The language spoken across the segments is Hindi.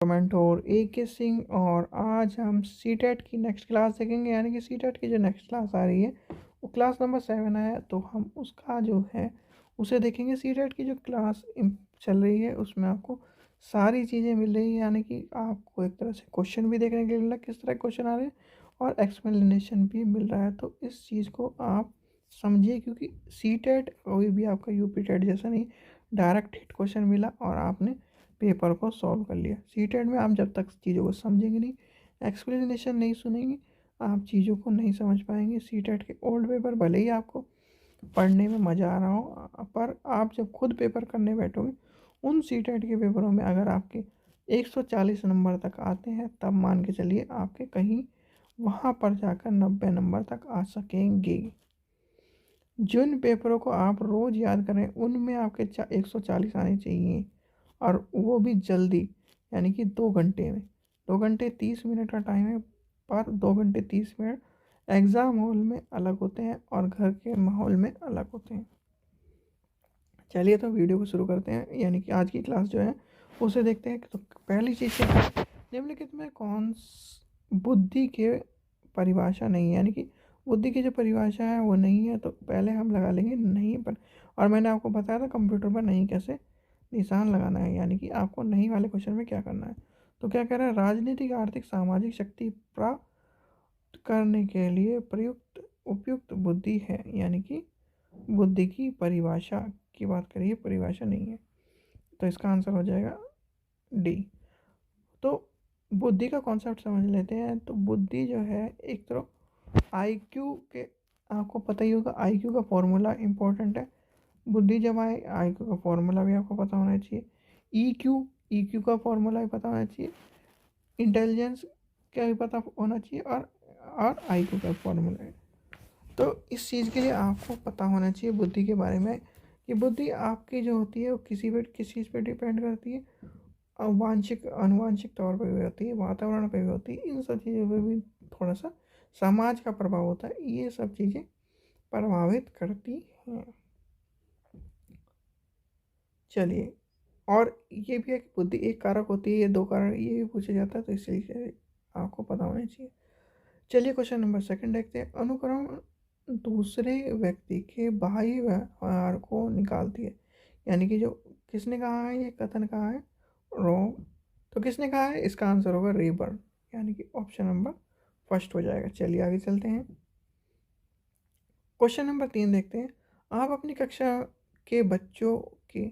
मेंटोर ए के सिंह। और आज हम सीटेट की नेक्स्ट क्लास देखेंगे, यानी कि सीटेट की जो नेक्स्ट क्लास आ रही है वो क्लास नंबर 7 है, तो हम उसका जो है उसे देखेंगे। सीटेट की जो क्लास चल रही है उसमें आपको सारी चीज़ें मिल रही है, यानी कि आपको एक तरह से क्वेश्चन भी देखने के लिए मिल रहा है किस तरह क्वेश्चन आ रहे हैं, और एक्सप्लेनेशन भी मिल रहा है। तो इस चीज़ को आप समझिए, क्योंकि सीटेट कोई भी आपका यूपी टेट जैसा नहीं, डायरेक्ट हिट क्वेश्चन मिला और आपने पेपर को सॉल्व कर लिया। सीटेट में आप जब तक चीज़ों को समझेंगे नहीं, एक्सप्लेनेशन नहीं सुनेंगे, आप चीज़ों को नहीं समझ पाएंगे। सीटेट के ओल्ड पेपर भले ही आपको पढ़ने में मज़ा आ रहा हो, पर आप जब खुद पेपर करने बैठोगे उन सीटेट के पेपरों में अगर आपके 140 नंबर तक आते हैं, तब मान के चलिए आपके कहीं वहाँ पर जाकर 90 नंबर तक आ सकेंगे। जिन पेपरों को आप रोज़ याद करें उनमें आपके 140 आने चाहिए, और वो भी जल्दी, यानी कि 2 घंटे में। 2 घंटे 30 मिनट का टाइम है, पर 2 घंटे 30 मिनट एग्ज़ाम हॉल में अलग होते हैं और घर के माहौल में अलग होते हैं। चलिए तो वीडियो को शुरू करते हैं, यानी कि आज की क्लास जो है उसे देखते हैं। तो पहली चीज़ क्या है, निम्नलिखित में बुद्धि के परिभाषा नहीं है, यानी कि बुद्धि की जो परिभाषा है वो नहीं है, तो पहले हम लगा लेंगे नहीं पर। और मैंने आपको बताया था कंप्यूटर पर नहीं कैसे निशान लगाना है, यानी कि आपको नहीं वाले क्वेश्चन में क्या करना है। तो क्या कह रहा है, राजनीतिक आर्थिक सामाजिक शक्ति प्राप्त करने के लिए प्रयुक्त उपयुक्त बुद्धि है, यानी कि बुद्धि की परिभाषा की बात करिए, परिभाषा नहीं है। तो इसका आंसर हो जाएगा डी। तो बुद्धि का कॉन्सेप्ट समझ लेते हैं। तो बुद्धि जो है एक तरह आईक्यू के, आपको पता ही होगा आईक्यू का फॉर्मूला इंपॉर्टेंट है। बुद्धि जब आए आईक्यू का फॉर्मूला भी आपको पता होना चाहिए। ईक्यू का फॉर्मूला भी पता होना चाहिए। इंटेलिजेंस का भी पता होना चाहिए, और आईक्यू का फॉर्मूला है। तो इस चीज़ के लिए आपको पता होना चाहिए बुद्धि के बारे में, कि बुद्धि आपकी जो होती है वो किस चीज़ पे डिपेंड करती है। वांशिक अनुवांशिक तौर पर भी होती है, वातावरण पे भी होती है, इन सब चीज़ों पे भी थोड़ा सा समाज का प्रभाव होता है, ये सब चीज़ें प्रभावित करती हैं। चलिए, और ये भी है कि बुद्धि एक कारक होती है, ये 2 कारक, ये भी पूछा जाता है, तो इसलिए आपको पता होना चाहिए। चलिए क्वेश्चन नंबर 2 देखते हैं। अनुक्रम दूसरे व्यक्ति के बाह्य व्यवहार को निकालती है, यानी कि जो किसने कहा है, ये कथन कहा है रॉन्ग, तो किसने कहा है, इसका आंसर होगा रीबर्न, यानी कि ऑप्शन नंबर फर्स्ट हो जाएगा। चलिए आगे चलते हैं। क्वेश्चन नंबर 3 देखते हैं। आप अपनी कक्षा के बच्चों के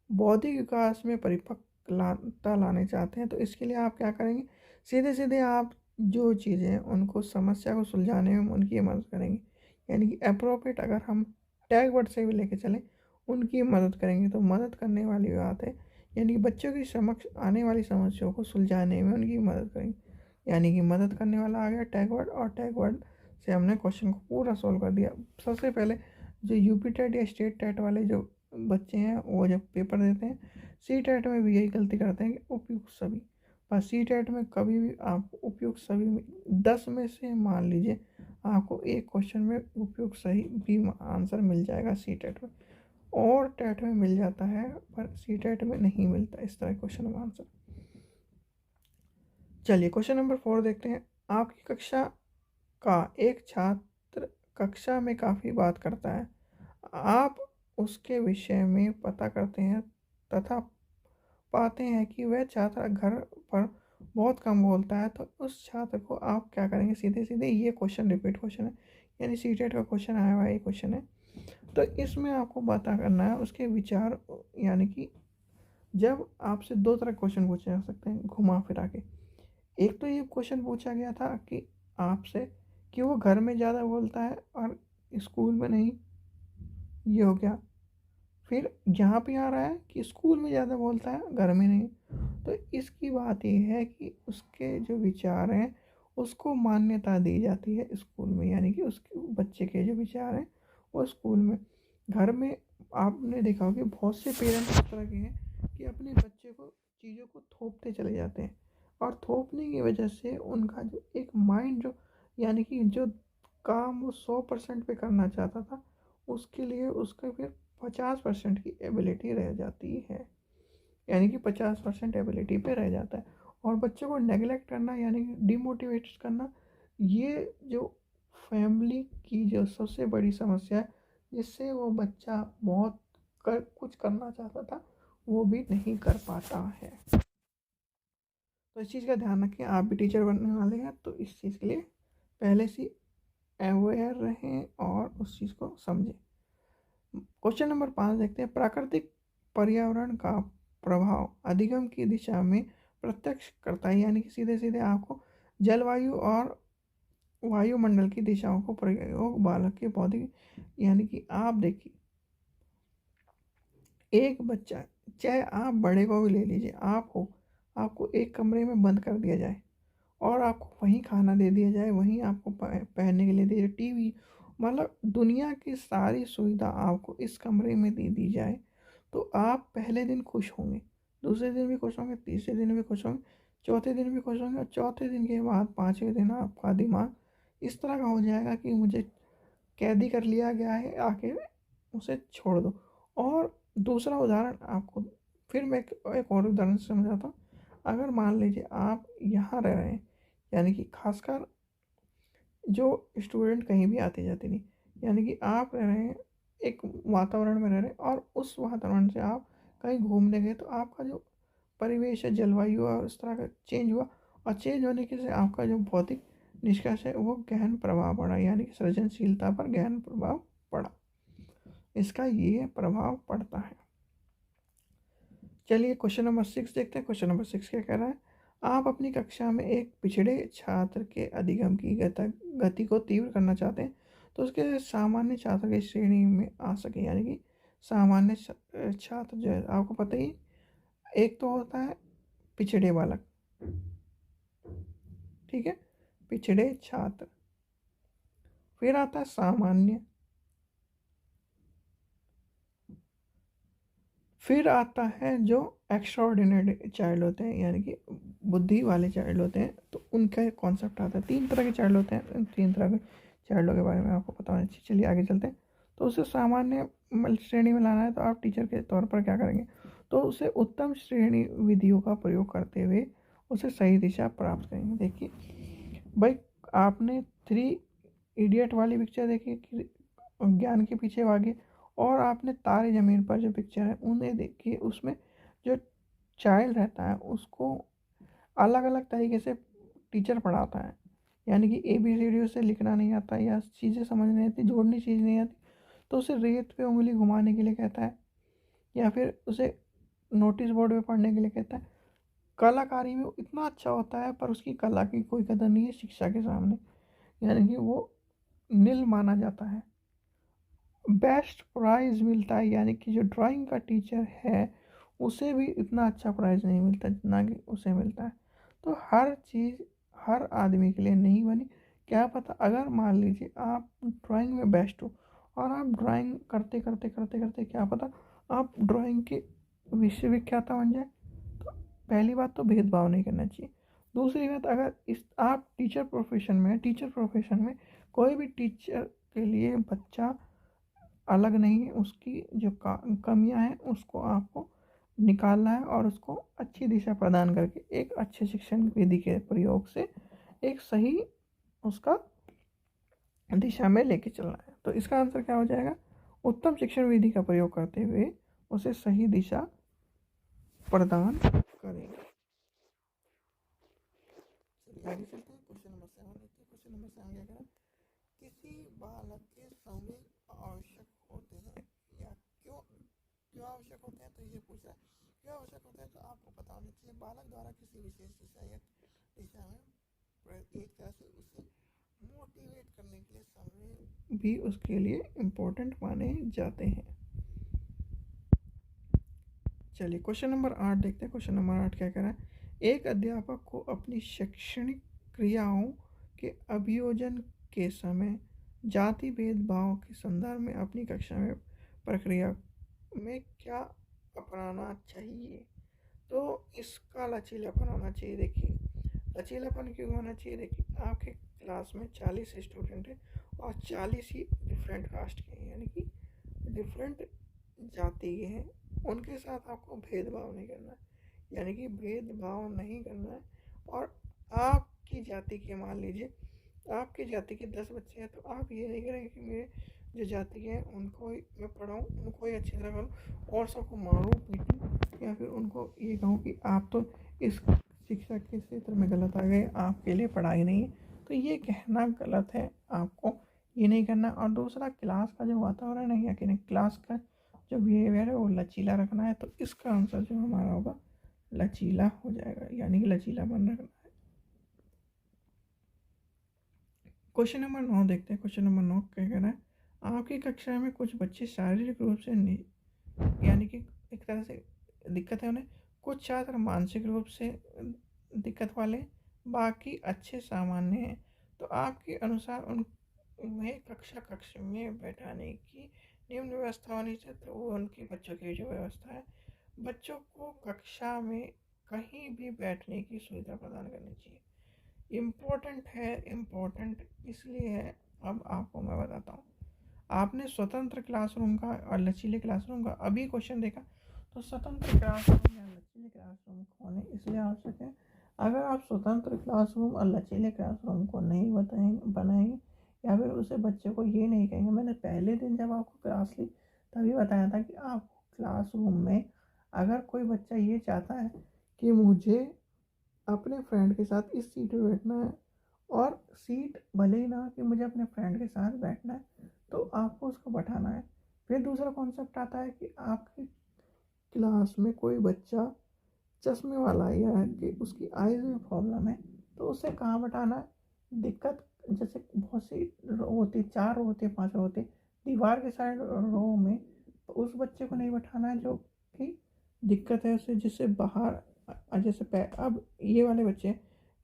बौद्धिक विकास में परिपक्वता लाने चाहते हैं, तो इसके लिए आप क्या करेंगे, सीधे सीधे आप जो चीज़ें हैं उनको समस्या को सुलझाने में उनकी मदद करेंगे, यानी कि अप्रोप्रिएट अगर हम टैग वर्ड से भी लेके चलें, उनकी मदद करेंगे। तो मदद करने वाली बात है, यानी कि बच्चों की समक्ष आने वाली समस्याओं को सुलझाने में उनकी मदद करेंगे, यानी कि मदद करने वाला आ गया टैग वर्ड, और टैग वर्ड से हमने क्वेश्चन को पूरा सॉल्व कर दिया। सबसे पहले जो यूपी टेट या स्टेट टेट वाले जो बच्चे हैं वो जब पेपर देते हैं, सी टेट में भी यही गलती करते हैं कि उपयुक्त सभी, पर सी टेट में कभी भी आप उपयुक्त सभी में 10 में से मान लीजिए आपको एक क्वेश्चन में उपयुक्त सही भी आंसर मिल जाएगा सी टेट में, और टेट में मिल जाता है, पर सी टेट में नहीं मिलता इस तरह क्वेश्चन का आंसर। चलिए क्वेश्चन नंबर 4 देखते हैं। आपकी कक्षा का एक छात्र कक्षा में काफ़ी बात करता है, आप उसके विषय में पता करते हैं तथा पाते हैं कि वह छात्र घर पर बहुत कम बोलता है, तो उस छात्र को आप क्या करेंगे, सीधे सीधे ये क्वेश्चन रिपीट क्वेश्चन है, यानी सीटेट का क्वेश्चन आया हुआ ये क्वेश्चन है। तो इसमें आपको पता करना है उसके विचार, यानी कि जब आपसे 2 तरह क्वेश्चन पूछे जा सकते हैं घुमा फिरा के। एक तो ये क्वेश्चन पूछा गया था कि आपसे कि वो घर में ज़्यादा बोलता है और स्कूल में नहीं, ये हो गया। फिर यहाँ पे आ रहा है कि स्कूल में ज़्यादा बोलता है घर में नहीं, तो इसकी बात ये है कि उसके जो विचार हैं उसको मान्यता दी जाती है स्कूल में, यानी कि उसके बच्चे के जो विचार हैं वो स्कूल में। घर में आपने देखा होगा कि बहुत से पेरेंट्स इस तरह के हैं कि अपने बच्चे को चीज़ों को थोपते चले जाते हैं, और थोपने की वजह से उनका जो एक माइंड जो, यानी कि जो काम वो 100% पे करना चाहता था, उसके लिए उसका फिर 50% की एबिलिटी रह जाती है, यानी कि 50% एबिलिटी पे रह जाता है। और बच्चे को नेगलेक्ट करना यानी कि डिमोटिवेट करना, ये जो फैमिली की जो सबसे बड़ी समस्या है, जिससे वो बच्चा बहुत कुछ करना चाहता था वो भी नहीं कर पाता है। तो इस चीज़ का ध्यान रखें, आप भी टीचर बनने वाले हैं तो इस चीज़ के लिए पहले से अवेयर रहें और उस चीज़ को समझें। क्वेश्चन नंबर 5 देखते हैं, प्राकृतिक पर्यावरण का प्रभाव अधिगम की दिशा में प्रत्यक्ष करता है, यानी कि सीधे सीधे आपको जलवायु और वायुमंडल की दिशाओं को प्रयोग बालक के भौतिक, यानी कि आप देखिए एक बच्चा, चाहे आप बड़े को भी ले लीजिए, आप हो, आपको एक कमरे में बंद कर दिया जाए और आपको वहीं खाना दे दिया जाए, वहीं आपको पहनने के लिए दे दिया, टीवी, मतलब दुनिया की सारी सुविधा आपको इस कमरे में दे दी जाए, तो आप पहले दिन खुश होंगे, दूसरे दिन भी खुश होंगे, तीसरे दिन भी खुश होंगे, चौथे दिन भी खुश होंगे, और चौथे दिन के बाद पाँचवें दिन आपका दिमाग इस तरह का हो जाएगा कि मुझे कैदी कर लिया गया है, आके उसे छोड़ दो। और दूसरा उदाहरण आपको, फिर मैं एक और उदाहरण से समझाता हूँ। अगर मान लीजिए आप यहाँ रह रहे हैं, यानी कि खासकर जो स्टूडेंट कहीं भी आते जाते नहीं, यानी कि आप रह रहे हैं एक वातावरण में रह रहे हैं और उस वातावरण से आप कहीं घूमने गए, तो आपका जो परिवेश है, जलवायु और इस तरह का चेंज हुआ, और चेंज होने के से आपका जो भौतिक निष्कर्ष है वो गहन प्रभाव पड़ा, यानी कि सृजनशीलता पर गहन प्रभाव पड़ा, इसका ये प्रभाव पड़ता है। चलिए क्वेश्चन नंबर 6 देखते हैं। क्वेश्चन नंबर 6 क्या कह रहा है, आप अपनी कक्षा में एक पिछड़े छात्र के अधिगम की गति को तीव्र करना चाहते हैं, तो उसके सामान्य छात्र की श्रेणी में आ सके, यानी कि सामान्य छात्र जो है आपको पता ही, एक तो होता है पिछड़े बालक, ठीक है, पिछड़े छात्र, फिर आता है सामान्य, फिर आता है जो एक्स्ट्राऑर्डिनरी चाइल्ड होते हैं, यानी कि बुद्धि वाले चाइल्ड होते हैं, तो उनका एक कॉन्सेप्ट आता है। 3 तरह के चाइल्ड होते हैं, इन 3 तरह के चाइल्डों के बारे में आपको पता होना चाहिए। चलिए आगे चलते हैं। तो उसे सामान्य श्रेणी में लाना है, तो आप टीचर के तौर पर क्या करेंगे, तो उसे उत्तम श्रेणी विधियों का प्रयोग करते हुए उसे सही दिशा प्राप्त करेंगे। देखिए भाई, आपने 3 इडियट वाली पिक्चर देखी कि ज्ञान के पीछे भागे, और आपने तारे ज़मीन पर जो पिक्चर है उन्हें देखिए, उसमें जो चाइल्ड रहता है उसको अलग अलग तरीके से टीचर पढ़ाता है, यानी कि ABCD उसे लिखना नहीं आता या चीज़ें समझ नहीं आती, जोड़नी चीज़ नहीं आती, तो उसे रेत पे उंगली घुमाने के लिए कहता है, या फिर उसे नोटिस बोर्ड पे पढ़ने के लिए कहता है। कलाकारी में वो इतना अच्छा होता है, पर उसकी कला की कोई कदर नहीं है शिक्षा के सामने, यानी कि वो नील माना जाता है। बेस्ट प्राइज़ मिलता है, यानी कि जो ड्राइंग का टीचर है उसे भी इतना अच्छा प्राइज़ नहीं मिलता जितना कि उसे मिलता है। तो हर चीज़ हर आदमी के लिए नहीं बनी। क्या पता अगर मान लीजिए आप ड्राइंग में बेस्ट हो और आप ड्राइंग करते करते करते करते क्या पता आप ड्राइंग के विश्वविख्याता बन जाए। तो पहली बात तो भेदभाव नहीं करना चाहिए। दूसरी बात, अगर इस आप टीचर प्रोफेशन में कोई भी टीचर के लिए बच्चा अलग नहीं है, उसकी जो कमियां हैं उसको आपको निकालना है और उसको अच्छी दिशा प्रदान करके एक अच्छे शिक्षण विधि के प्रयोग से एक सही उसका दिशा में लेके चलना है। तो इसका आंसर क्या हो जाएगा, उत्तम शिक्षण विधि का प्रयोग करते हुए उसे सही दिशा प्रदान करेंगे। आगे चलते हैं, क्वेश्चन नंबर 7 देखते हैं। क्वेश्चन नंबर 7 क्या कह रहा है, किसी बालक के सामूहिक आवश्यक होते हैं या क्यों क्यों आवश्यक होते हैं, तो ये पूछ रहा है क्यों आवश्यक होते हैं। तो आपको पता होना चाहिए बालक द्वारा किसी विशेष दिशा या दिशा में एक तरह से उसे मोटिवेट करने के लिए समय भी उसके लिए इम्पोर्टेंट माने जाते हैं। चलिए क्वेश्चन नंबर 8 देखते हैं। क्वेश्चन नंबर 8 क्या कह रहा है, एक अध्यापक को अपनी शैक्षणिक क्रियाओं के अभियोजन के समय जाति भेदभाव के संदर्भ में अपनी कक्षा में प्रक्रिया में क्या अपनाना चाहिए। तो इसका लचीलापन होना चाहिए। देखिए लचीलापन क्यों होना चाहिए, देखिए आपके क्लास में 40 स्टूडेंट हैं और 40 ही डिफरेंट कास्ट के हैं, यानी कि डिफरेंट जाति के हैं, उनके साथ आपको भेदभाव नहीं करना है, यानी कि भेदभाव नहीं करना है। और आपकी जाति के, मान लीजिए आपकी जाति के 10 बच्चे हैं, तो आप ये नहीं करेंगे कि मेरे जो जाति है उनको ही मैं पढ़ाऊँ, उनको ही अच्छी तरह करूँ और सबको मारूँ पीटूँ, या फिर उनको ये कहूँ कि आप तो इस शिक्षा के क्षेत्र में गलत आ गए, आपके लिए पढ़ाई नहीं है। तो ये कहना गलत है, आपको ये नहीं करना। और दूसरा, क्लास का जो वातावरण है या कि क्लास का जो बिहेवियर है वो लचीला रखना है। तो इसका आंसर जो हमारा होगा लचीला हो जाएगा, यानी कि लचीलापन रखना है। क्वेश्चन नंबर 9 देखते हैं। क्वेश्चन नंबर 9 क्या कह रहा है, आपकी कक्षा में कुछ बच्चे शारीरिक रूप से यानी कि एक तरह से दिक्कत है उन्हें, कुछ छात्र मानसिक रूप से दिक्कत वाले, बाकी अच्छे सामान्य हैं। तो आपके अनुसार उन्हें कक्ष में बैठाने की निम्न व्यवस्था होनी चाहिए। तो वो उनकी बच्चों की जो व्यवस्था है, बच्चों को कक्षा में कहीं भी बैठने की सुविधा प्रदान करनी चाहिए। इम्पोर्टेंट है, इम्पोर्टेंट इसलिए है, अब आपको मैं बताता हूँ। आपने स्वतंत्र क्लासरूम का और लचीले क्लासरूम का अभी क्वेश्चन देखा, तो स्वतंत्र क्लासरूम या लचीले क्लासरूम होने इसलिए आवश्यक है। अगर आप स्वतंत्र क्लासरूम और लचीले क्लासरूम को नहीं बनाएंगे या फिर उसे बच्चे को ये नहीं कहेंगे, मैंने पहले दिन जब आपको क्लास ली तभी बताया था कि आप क्लासरूम में अगर कोई बच्चा ये चाहता है कि मुझे अपने फ्रेंड के साथ इस सीट पे बैठना है, और सीट भले ही ना कि मुझे अपने फ्रेंड के साथ बैठना है, तो आपको उसको बैठाना है। फिर दूसरा कॉन्सेप्ट आता है कि आपकी क्लास में कोई बच्चा चश्मे वाला है या कि उसकी आईज में प्रॉब्लम है, तो उसे कहाँ बैठाना है। दिक्कत जैसे बहुत सी रो होती, 4 रो होती है, 5 रो होती, दीवार के साइड रो में, तो उस बच्चे को नहीं बैठाना है जो कि दिक्कत है उसे, जिससे बाहर जैसे पैर, अब ये वाले बच्चे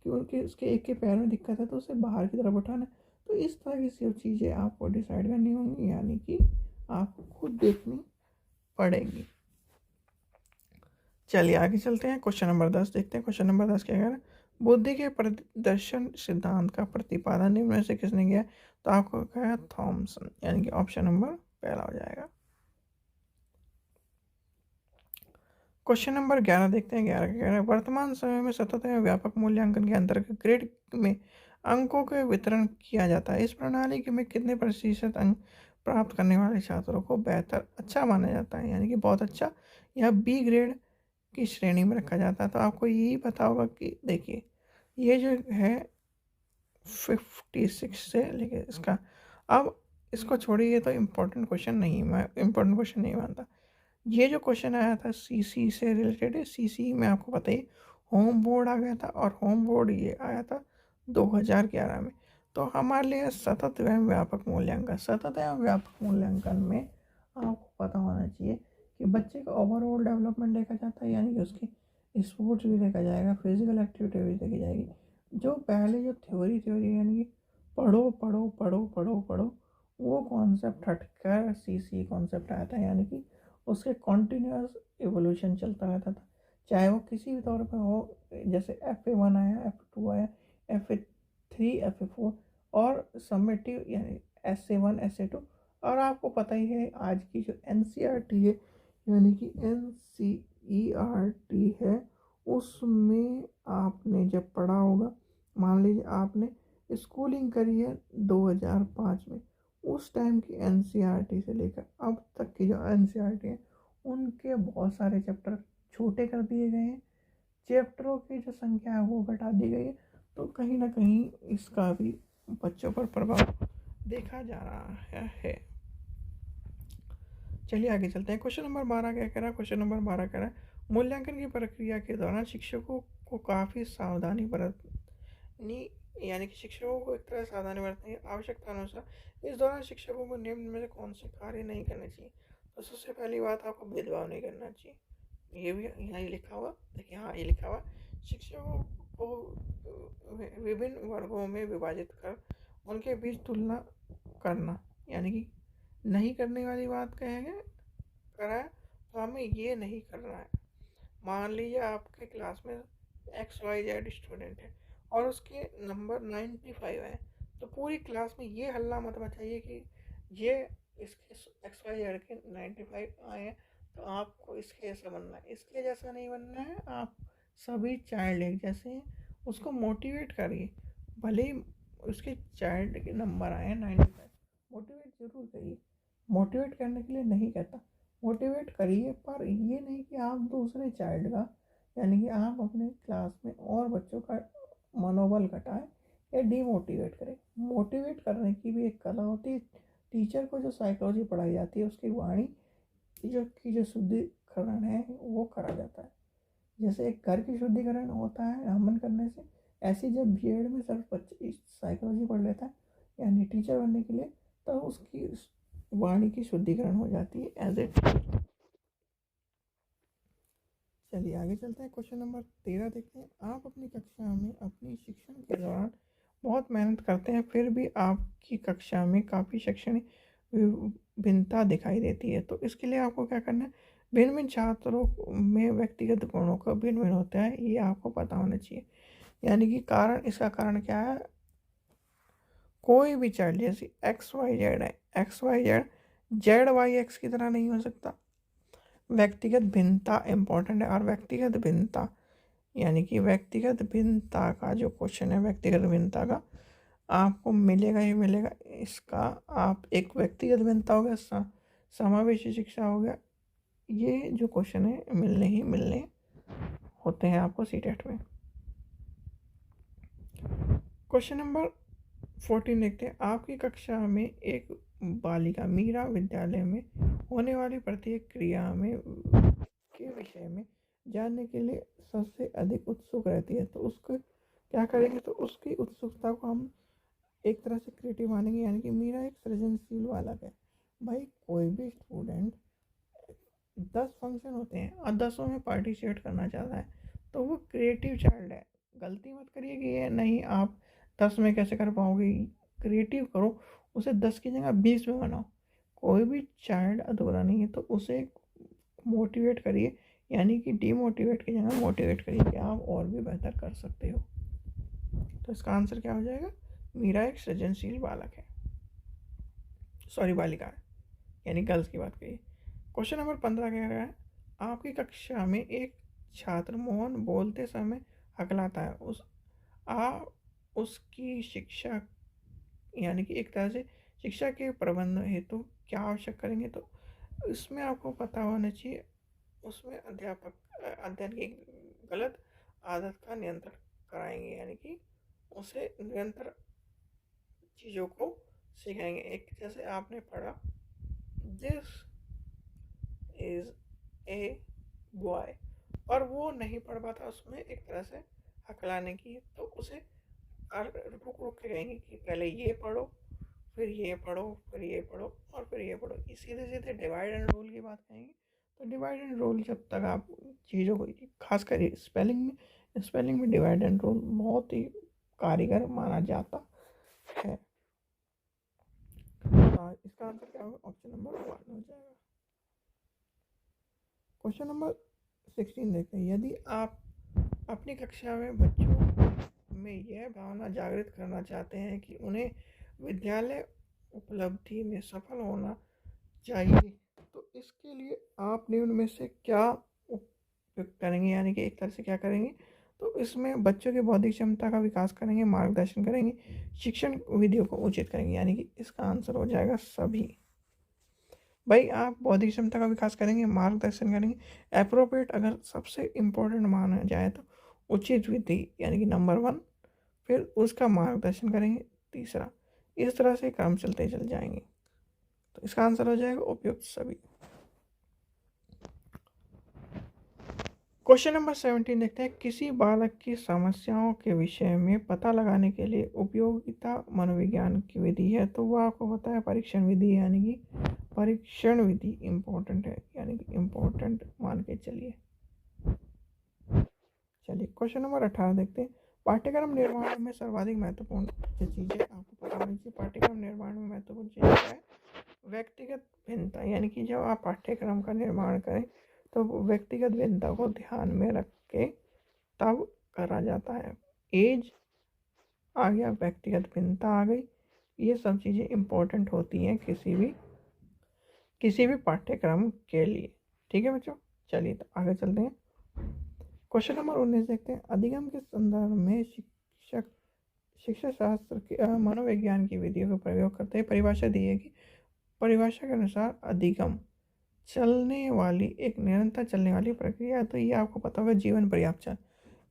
कि उनके उसके एक के पैर में दिक्कत है, तो उसे बाहर की तरफ बैठाना है। तो इस तरह की सब चीज़ें आपको डिसाइड करनी होंगी, यानी कि आपको खुद देखनी पड़ेगी। चलिए आगे चलते हैं। क्वेश्चन नंबर 10 देखते हैं। क्वेश्चन नंबर 10 क्या कह रहा है, बुद्धि के प्रदर्शन सिद्धांत का प्रतिपादन निम्न में से किसने किया। तो आपको कहा थॉमसन, यानी कि ऑप्शन नंबर पहला हो जाएगा। क्वेश्चन नंबर 11 देखते हैं। 11 कह रहा है, वर्तमान समय में सतत एवं व्यापक मूल्यांकन के अंतर्गत ग्रेड में अंकों के वितरण किया जाता है। इस प्रणाली के में कितने प्रतिशत अंक प्राप्त करने वाले छात्रों को बेहतर अच्छा माना जाता है, यानी कि बहुत अच्छा या बी ग्रेड की श्रेणी में रखा जाता है। तो आपको यही पता होगा कि देखिए ये जो है 56 से लेके इसका, अब इसको छोड़िए तो इम्पोर्टेंट क्वेश्चन नहीं, मैं इम्पोर्टेंट क्वेश्चन नहीं मानता। ये जो क्वेश्चन आया था सीसी से रिलेटेड है। सीसी में आपको पता ही होम बोर्ड आ गया था, और होम बोर्ड ये आया था 2011 में। तो हमारे लिए सतत एवं व्यापक मूल्यांकन, सतत एवं व्यापक मूल्यांकन में आपको पता होना चाहिए कि बच्चे का ओवरऑल डेवलपमेंट देखा जाता है, यानी कि उसकी स्पोर्ट्स भी देखा जाएगा, फिजिकल एक्टिविटी भी देखी जाएगी। जो पहले जो थ्योरी यानी कि पढ़ो पढ़ो पढ़ो पढ़ो पढ़ो, वो कॉन्सेप्ट हटकर सीसी कॉन्सेप्ट आया था, यानी कि उसके कॉन्टीन्यूस एवोल्यूशन चलता रहता था, चाहे वो किसी भी तौर पर हो। जैसे FA1 आया, FA2 आया, FA3, FA4 और समेटिव यानी SA1 SA2। और आपको पता ही है आज की जो NCERT है, यानी कि NCERT है, उसमें आपने जब पढ़ा होगा, मान लीजिए आपने स्कूलिंग करी है 2005 में, उस टाइम की NCERT से लेकर अब तक की जो NCERT है, उनके बहुत सारे चैप्टर छोटे कर दिए गए हैं, चैप्टरों की जो संख्या है वो घटा दी गई है। तो कहीं ना कहीं इसका भी बच्चों पर प्रभाव देखा जा रहा है। चलिए आगे चलते हैं। क्वेश्चन नंबर 12 क्या कह रहा है, क्वेश्चन नंबर 12 कह रहा है, मूल्यांकन की प्रक्रिया के दौरान शिक्षकों को काफ़ी सावधानी बरतनी, यानी कि शिक्षकों को एक तरह सावधानी बरतनी आवश्यकता अनुसार इस दौरान शिक्षकों को निम्न में से कौन से कार्य नहीं करने चाहिए। तो सबसे पहली बात, आपको भेदभाव नहीं करना चाहिए। ये भी यहाँ ये लिखा हुआ, देखिए हाँ ये लिखा हुआ, शिक्षकों को विभिन्न वर्गों में विभाजित कर उनके बीच तुलना करना, यानी कि नहीं करने वाली बात कहेंगे करा है, तो हमें ये नहीं करना है। मान लीजिए आपके क्लास में XYZ स्टूडेंट है और उसके नंबर 95 है, तो पूरी क्लास में ये हल्ला मत मचाइए कि ये इसके XYZ के 95 आए हैं, तो आपको इसके जैसा बनना है। इसके जैसा नहीं बनना है, आप सभी चाइल्ड एक जैसे हैं उसको मोटिवेट करिए। भले ही उसके चाइल्ड के नंबर आए 95, मोटिवेट ज़रूर करिए। मोटिवेट करने के लिए नहीं कहता, मोटिवेट करिए, पर ये नहीं कि आप दूसरे चाइल्ड का, यानी कि आप अपने क्लास में और बच्चों का मनोबल घटाएं या डीमोटिवेट करें। मोटिवेट करने की भी एक कला होती है। टीचर को जो साइकोलॉजी पढ़ाई जाती है, उसकी वाणी जो शुद्धिकरण है वो करा जाता है। जैसे एक घर की शुद्धिकरण होता है रामन करने से, ऐसे जब बीएड में सर बच्चे साइकोलॉजी पढ़ लेता है यानी टीचर बनने के लिए, तो उसकी वाणी की शुद्धिकरण हो जाती है एज ए। चलिए आगे चलते हैं, क्वेश्चन नंबर 13 देखते हैं। आप अपनी कक्षा में अपनी शिक्षण के दौरान बहुत मेहनत करते हैं, फिर भी आपकी कक्षा में काफ़ी शैक्षणिक भिन्नता दिखाई देती है, तो इसके लिए आपको क्या करना है? भिन्न भिन्न छात्रों में व्यक्तिगत गुणों का भिन्न भिन्न होता है, ये आपको पता होना चाहिए। यानी कि कारण, इसका कारण क्या है? कोई भी चाइल्ड जैसे एक्स वाई जेड है, X Y Z Z Y X की तरह नहीं हो सकता। व्यक्तिगत भिन्नता इंपॉर्टेंट है, और व्यक्तिगत भिन्नता यानी कि व्यक्तिगत भिन्नता का जो क्वेश्चन है, व्यक्तिगत भिन्नता का आपको मिलेगा ही मिलेगा। इसका आप एक व्यक्तिगत भिन्नता हो गया, समावेशी शिक्षा हो गया, ये जो क्वेश्चन है मिलने ही मिलने होते हैं आपको सीटेट में। क्वेश्चन नंबर 14 देखते हैं। आपकी कक्षा में एक बालिका मीरा विद्यालय में होने वाली प्रत्येक क्रिया में के विषय में जानने के लिए सबसे अधिक उत्सुक रहती है, तो उसको क्या करेंगे? तो उसकी उत्सुकता को हम एक तरह से क्रिएटिव मानेंगे, यानी कि मीरा एक सृजनशील बालक है। भाई कोई भी स्टूडेंट 10 फंक्शन होते हैं और 10 में पार्टिसिपेट करना चाहता है, तो वो क्रिएटिव चाइल्ड है। गलती मत करिए कि ये नहीं आप 10 में कैसे कर पाओगे, क्रिएटिव करो, उसे 10 की जगह 20 में बनाओ। कोई भी चाइल्ड अधूरा नहीं है, तो उसे मोटिवेट करिए, यानी कि डीमोटिवेट की जगह मोटिवेट करिए कि आप और भी बेहतर कर सकते हो। तो इसका आंसर क्या हो जाएगा? मीरा एक सृजनशील बालक है, सॉरी बालिका है, यानी गर्ल्स की बात करिए। क्वेश्चन नंबर 15 कह रहा है, आपकी कक्षा में एक छात्र मोहन बोलते समय हकलाता है, उसकी शिक्षा यानी कि एक तरह से शिक्षा के प्रबंध हेतु क्या आवश्यक करेंगे? तो इसमें आपको पता होना चाहिए, उसमें अध्यापक अध्ययन की गलत आदत का नियंत्रण कराएंगे, यानी कि उसे निरंतर चीज़ों को सिखाएंगे। एक जैसे आपने पढ़ा, दिस इज ए बॉय, और वो नहीं पढ़ पाता, उसमें एक तरह से हकलाने की, तो उसे रुक रुक के कहेंगे कि पहले ये पढ़ो, फिर ये पढ़ो, फिर ये पढ़ो, और फिर ये पढ़ो। सीधे सीधे डिवाइड एंड रूल की बात कहेंगे, तो डिवाइड एंड रूल जब तक आप चीज़ों को, खासकर स्पेलिंग में डिवाइड एंड रूल बहुत ही कारीगर माना जाता है। इसका आंसर क्या होगा? ऑप्शन नंबर 1 हो जाएगा। क्वेश्चन नंबर 16 देखते हैं। यदि आप अपनी कक्षा में बच्चों में यह भावना जागृत करना चाहते हैं कि उन्हें विद्यालय उपलब्धि में सफल होना चाहिए, तो इसके लिए आप निम्न में से क्या उपयोग करेंगे, यानी कि एक तरह से क्या करेंगे? तो इसमें बच्चों की बौद्धिक क्षमता का विकास करेंगे, मार्गदर्शन करेंगे, शिक्षण विधियों को उचित करेंगे, यानी कि इसका आंसर हो जाएगा सभी। भाई आप बौद्धिक क्षमता का विकास करेंगे, मार्गदर्शन करेंगे, अप्रोप्रिएट अगर सबसे इम्पोर्टेंट माना जाए तो उचित विधि यानी कि नंबर 1, फिर उसका मार्गदर्शन करेंगे तीसरा, इस तरह से काम चलते चल जाएंगे। तो इसका आंसर हो जाएगा उपयुक्त सभी। क्वेश्चन नंबर 17 देखते हैं। किसी बालक की समस्याओं के विषय में पता लगाने के लिए उपयोगिता मनोविज्ञान की विधि है, तो वो आपको पता है परीक्षण विधि, यानी कि परीक्षण विधि इम्पोर्टेंट है, यानी कि इम्पोर्टेंट मान के चलिए। क्वेश्चन नंबर 18 देखते हैं। पाठ्यक्रम निर्माण में सर्वाधिक महत्वपूर्ण जो चीज़ें आपको पता होनी चाहिए, पाठ्यक्रम निर्माण में महत्वपूर्ण चीज़ क्या है? व्यक्तिगत भिन्नता, यानी कि जब आप पाठ्यक्रम का निर्माण करें तो व्यक्तिगत भिन्नता को ध्यान में रख के तब करा जाता है। एज आ गया, व्यक्तिगत भिन्नता आ गई, ये सब चीज़ें इम्पोर्टेंट होती हैं किसी भी पाठ्यक्रम के लिए। ठीक है बच्चों, चलिए तो आगे चलते हैं। क्वेश्चन नंबर 19 देखते हैं। अधिगम के संदर्भ में शिक्षा शास्त्र के मनोविज्ञान की विधियों का प्रयोग करते हैं। परिभाषा दी है कि परिभाषा के अनुसार अधिगम चलने वाली एक निरंतर चलने वाली प्रक्रिया है। तो ये आपको पता होगा जीवन पर्याप्त चल,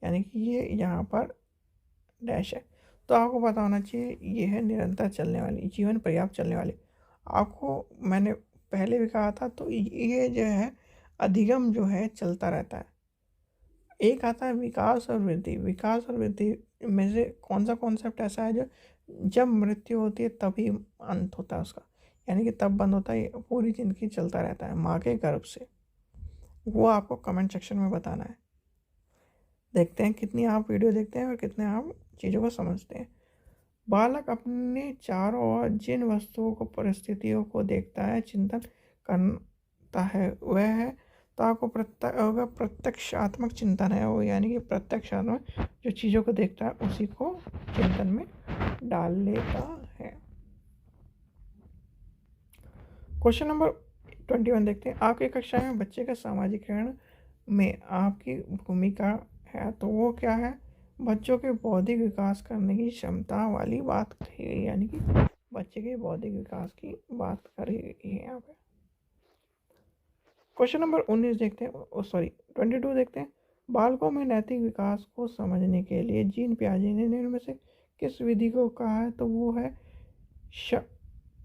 यानी कि ये यहाँ पर डैश है, तो आपको पता होना चाहिए ये है निरंतर चलने वाली, जीवन पर्याप्त चलने वाली। आपको मैंने पहले भी कहा था, तो ये जो है अधिगम जो है चलता रहता है। एक आता है विकास और वृद्धि। विकास और वृद्धि में से कौन सा कॉन्सेप्ट ऐसा है जो जब मृत्यु होती है तभी अंत होता है उसका, यानी कि तब बंद होता है, पूरी ज़िंदगी चलता रहता है माँ के गर्भ से। वो आपको कमेंट सेक्शन में बताना है। देखते हैं कितनी आप वीडियो देखते हैं और कितने आप चीज़ों को समझते हैं। बालक अपने चारों ओर जिन वस्तुओं को परिस्थितियों को देखता है, चिंतन करता है, वह है, तो आपको प्रत्यक्षात्मक चिंतन है वो, यानी कि प्रत्यक्षात्मक जो चीज़ों को देखता है उसी को चिंतन में डाल लेता है। क्वेश्चन नंबर 21 देखते हैं। आपकी कक्षा में बच्चे का सामाजिकरण में आपकी भूमिका है, तो वो क्या है? बच्चों के बौद्धिक विकास करने की क्षमता वाली बात कही गई, यानी कि बच्चे के बौद्धिक विकास की बात करी गई है यहाँ पे। क्वेश्चन नंबर 19 देखते हैं, सॉरी 22 देखते हैं। बालकों में नैतिक विकास को समझने के लिए जीन पियाजे ने निम्न में से किस विधि को कहा है? तो वो है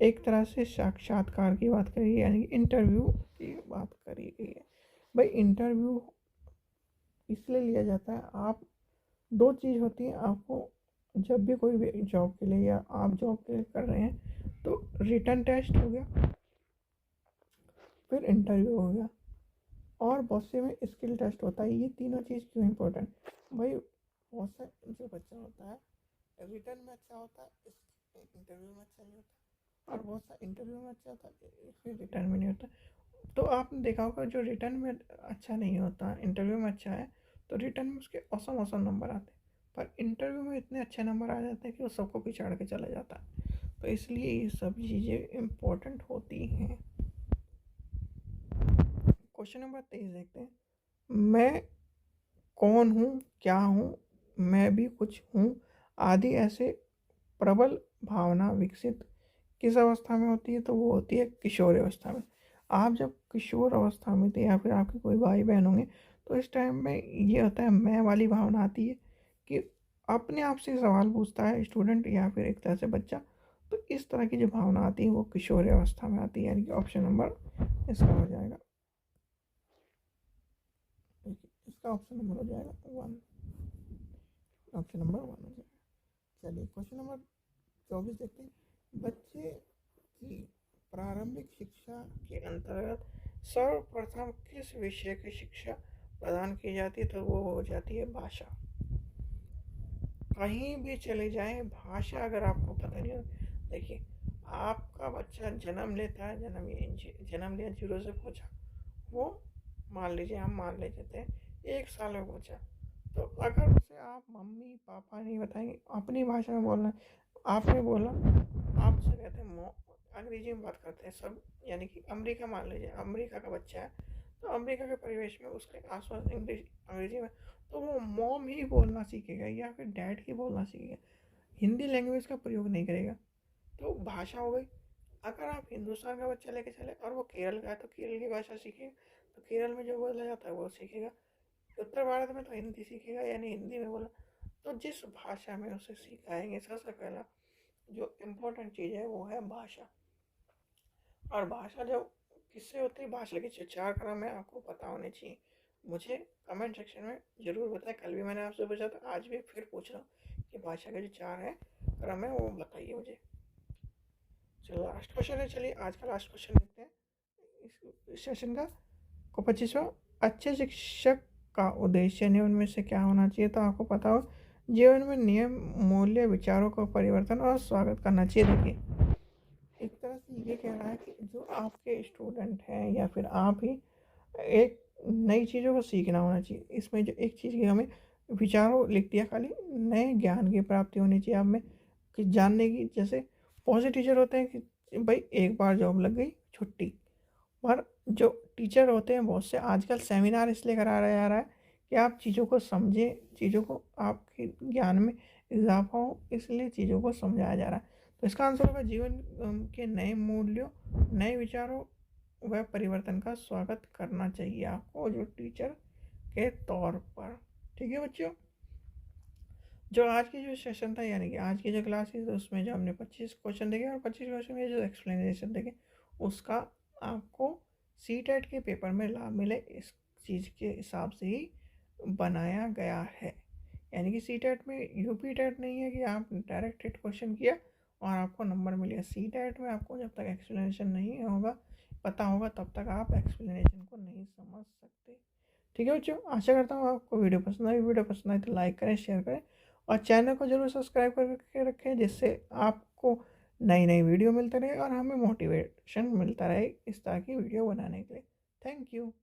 एक तरह से साक्षात्कार की बात करी, यानी कि इंटरव्यू की बात करी गई है। भाई इंटरव्यू इसलिए लिया जाता है, आप दो चीज़ होती है, आपको जब भी कोई भी जॉब के लिए या आप जॉब के लिए कर रहे हैं तो रिटन टेस्ट हो गया, फिर इंटरव्यू हो गया, और बहुत से में स्किल टेस्ट होता है। ये तीनों चीज़ क्यों इम्पोर्टेंट? भाई बहुत सा जो बच्चा होता है रिटर्न में अच्छा होता है, इंटरव्यू में अच्छा नहीं होता, और बहुत सा इंटरव्यू में अच्छा होता है फिर रिटर्न में नहीं होता। तो आपने देखा होगा जो रिटर्न में अच्छा नहीं होता इंटरव्यू में अच्छा है, तो रिटर्न में उसके औसम औसम नंबर आते हैं, पर इंटरव्यू में इतने अच्छे नंबर आ जाते हैं कि वो सबको पिछाड़ के चला जाता है। तो इसलिए ये सब चीज़ें इम्पोर्टेंट होती हैं। क्वेश्चन नंबर 23 देखते हैं। मैं कौन हूँ, क्या हूँ, मैं भी कुछ हूँ आदि ऐसे प्रबल भावना विकसित किस अवस्था में होती है? तो वो होती है किशोर अवस्था में। आप जब किशोर अवस्था में थे या फिर आपके कोई भाई बहन होंगे, तो इस टाइम में ये होता है मैं वाली भावना आती है कि अपने आप से सवाल पूछता है स्टूडेंट या फिर एक तरह से बच्चा। तो इस तरह की जो भावना आती है वो किशोर अवस्था में आती है, यानी कि ऑप्शन नंबर इसका हो जाएगा, इसका ऑप्शन नंबर हो जाएगा 1, ऑप्शन नंबर 1 हो जाएगा। चलिए क्वेश्चन नंबर 24 देखते हैं। बच्चे की प्रारंभिक शिक्षा के अंतर्गत सर्वप्रथम किस विषय की शिक्षा प्रदान की जाती है? तो वो हो जाती है भाषा। कहीं भी चले जाएं, भाषा अगर आपको पता नहीं हो, देखिए आपका बच्चा जन्म लेता है, जन्म लिया 0 से पहुँचा, वो मान लीजिए हम मान लेते हैं 1 साल में पहुँचा, तो अगर उसे आप मम्मी पापा नहीं बताएंगे, अपनी भाषा में बोलना, आपने बोला, आपसे कहते हैं अंग्रेजी में बात करते हैं सब, यानी कि अमेरिका मान लीजिए, अमेरिका का बच्चा है, तो अमेरिका के परिवेश में उसके आसपास अंग्रेजी में, तो वो मॉम ही बोलना सीखेगा या फिर डैड ही बोलना सीखेगा, हिंदी लैंग्वेज का प्रयोग नहीं करेगा। तो भाषा हो गई। अगर आप हिंदुस्तान का बच्चा लेके चले और वो केरल का है, तो केरल की भाषा सीखेगा, तो केरल में जो बोला जाता है वो सीखेगा। उत्तर भारत में तो हिंदी सीखेगा, यानी हिंदी में बोला। तो जिस भाषा में उसे सिखाएंगे, सबसे पहला जो इम्पोर्टेंट चीज़ है वो है भाषा। और भाषा जो किससे होती है, भाषा के जो 4 क्रम है आपको पता होने चाहिए। मुझे कमेंट सेक्शन में ज़रूर बताएं। कल भी मैंने आपसे पूछा था, आज भी फिर पूछ रहा हूँ कि भाषा के जो 4 है क्रम है वो बताइए मुझे। चलो लास्ट क्वेश्चन है, चलिए आज का लास्ट क्वेश्चन देखते हैं इस सेशन का। को 25वां, अच्छे शिक्षक का उद्देश्य निम्न में से क्या होना चाहिए? तो आपको पता हो जीवन में नियम मूल्य विचारों का परिवर्तन और स्वागत करना चाहिए। देखिए एक तरह से ये कह रहा है कि जो आपके स्टूडेंट हैं या फिर आप ही, एक नई चीज़ों को सीखना होना चाहिए। इसमें जो एक चीज़ की हमें विचारों लिख दिया, खाली नए ज्ञान की प्राप्ति होनी चाहिए आप में, कि जानने की। जैसे बहुत से टीचर होते हैं कि भाई एक बार जॉब लग गई छुट्टी, पर जो टीचर होते हैं बहुत से आजकल सेमिनार इसलिए कराया जा रहा है कि आप चीज़ों को समझें, चीज़ों को आपके ज्ञान में इजाफा हो, इसलिए चीज़ों को समझाया जा रहा है। तो इसका आंसर होगा जीवन के नए मूल्यों, नए विचारों व परिवर्तन का स्वागत करना चाहिए आपको जो टीचर के तौर पर। ठीक है बच्चों, जो आज की जो सेशन था यानी कि आज की जो क्लास थी तो उसमें जो हमने 25 क्वेश्चन देखे और 25 क्वेश्चन में जो एक्सप्लेनेशन देखे उसका आपको सी-टेट के पेपर में लाभ मिले इस चीज़ के हिसाब से ही बनाया गया है। यानी कि सी-टेट में यूपी-टेट नहीं है कि आप डायरेक्ट हिट क्वेश्चन किया और आपको नंबर मिल गया। सी-टेट में आपको जब तक एक्सप्लेनेशन नहीं होगा, पता होगा, तब तक आप एक्सप्लेनेशन को नहीं समझ सकते। ठीक है बच्चों, आशा करता हूँ आपको वीडियो पसंद आई। वीडियो पसंद आई तो लाइक करें, शेयर करें और चैनल को जरूर सब्सक्राइब करके रखें, जिससे आपको नई नई वीडियो मिलते रहे और हमें मोटिवेशन मिलता रहे इस तरह की वीडियो बनाने के लिए। Thank you.